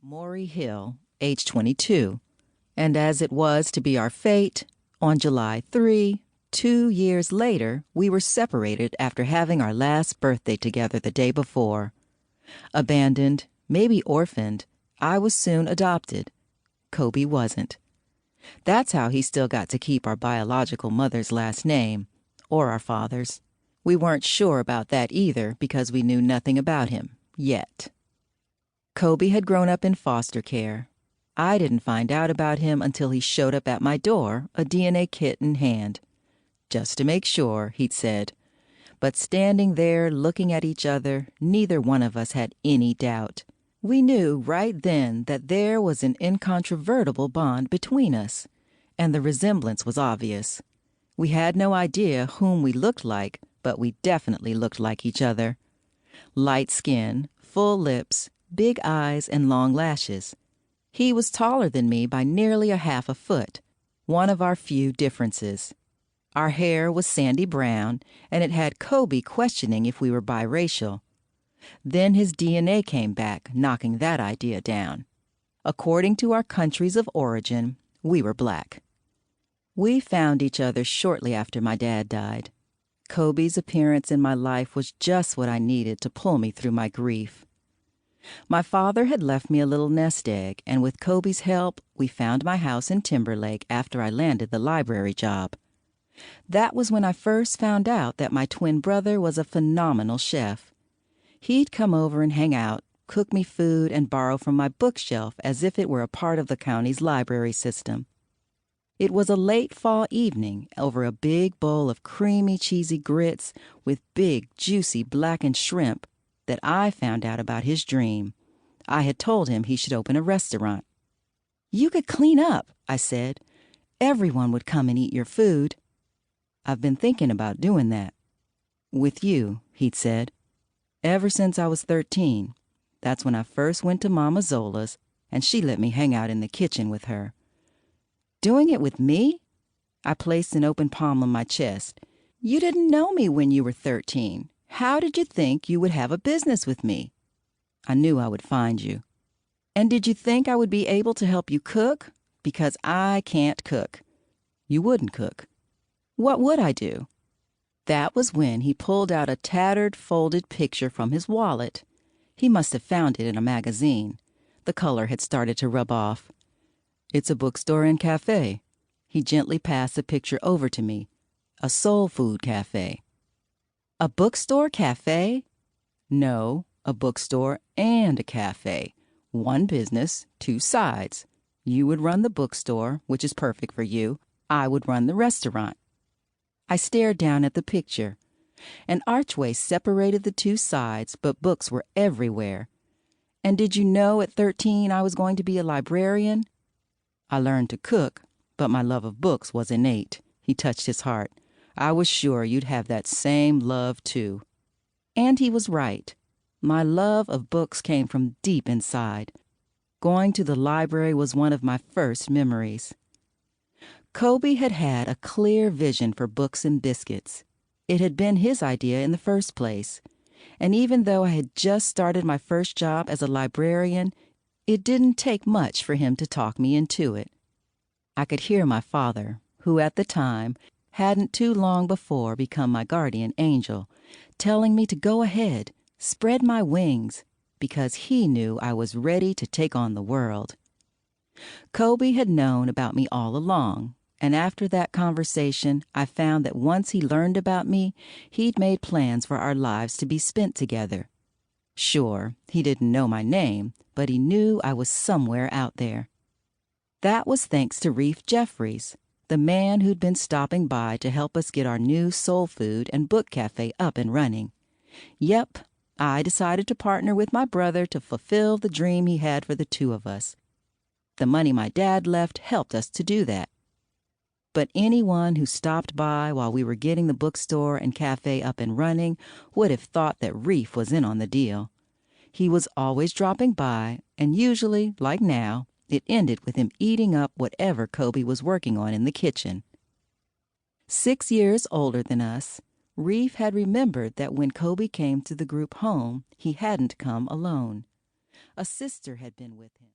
Maury Hill, age 22. And as it was to be our fate, on July 3, 2 years later, we were separated after having our last birthday together the day before. Abandoned, maybe orphaned, I was soon adopted. Koby wasn't. That's how he still got to keep our biological mother's last name, or our father's. We weren't sure about that either because we knew nothing about him, yet. Koby had grown up in foster care. I didn't find out about him until he showed up at my door, a DNA kit in hand. Just to make sure, he'd said. But standing there looking at each other, neither one of us had any doubt. We knew right then that there was an incontrovertible bond between us, and the resemblance was obvious. We had no idea whom we looked like, but we definitely looked like each other. Light skin, full lips, big eyes, and long lashes. He was taller than me by nearly a half a foot, one of our few differences. Our hair was sandy brown, and it had Koby questioning if we were biracial. Then his DNA came back, knocking that idea down. According to our countries of origin, we were black. We found each other shortly after my dad died. Koby's appearance in my life was just what I needed to pull me through my grief. My father had left me a little nest egg, and with Koby's help, we found my house in Timberlake after I landed the library job. That was when I first found out that my twin brother was a phenomenal chef. He'd come over and hang out, cook me food, and borrow from my bookshelf as if it were a part of the county's library system. It was a late fall evening over a big bowl of creamy, cheesy grits with big, juicy blackened shrimp that I found out about his dream. I had told him he should open a restaurant. "You could clean up," I said. "Everyone would come and eat your food." "I've been thinking about doing that." "With you," he'd said. "Ever since I was 13. That's when I first went to Mama Zola's, and she let me hang out in the kitchen with her." "Doing it with me?" I placed an open palm on my chest. "You didn't know me when you were 13. How did you think you would have a business with me?" "I knew I would find you." "And did you think I would be able to help you cook? Because I can't cook." "You wouldn't cook." "What would I do?" That was when he pulled out a tattered, folded picture from his wallet. He must have found it in a magazine. The color had started to rub off. "It's a bookstore and cafe." He gently passed the picture over to me. "A soul food cafe." "A bookstore cafe?" "No, a bookstore and a cafe. One business, two sides. You would run the bookstore, which is perfect for you. I would run the restaurant." I stared down at the picture. An archway separated the two sides, but books were everywhere. "And did you know at 13 I was going to be a librarian?" "I learned to cook, but my love of books was innate." He touched his heart. "I was sure you'd have that same love, too." And he was right. My love of books came from deep inside. Going to the library was one of my first memories. Koby had had a clear vision for books and biscuits. It had been his idea in the first place. And even though I had just started my first job as a librarian, it didn't take much for him to talk me into it. I could hear my father, who at the time hadn't too long before become my guardian angel, telling me to go ahead, spread my wings, because he knew I was ready to take on the world. Koby had known about me all along, and after that conversation, I found that once he learned about me, he'd made plans for our lives to be spent together. Sure, he didn't know my name, but he knew I was somewhere out there. That was thanks to Reef Jeffries, the man who'd been stopping by to help us get our new soul food and book cafe up and running. Yep, I decided to partner with my brother to fulfill the dream he had for the two of us. The money my dad left helped us to do that. But anyone who stopped by while we were getting the bookstore and cafe up and running would have thought that Reef was in on the deal. He was always dropping by, and usually, like now, it ended with him eating up whatever Koby was working on in the kitchen. 6 years older than us, Reef had remembered that when Koby came to the group home, he hadn't come alone. A sister had been with him.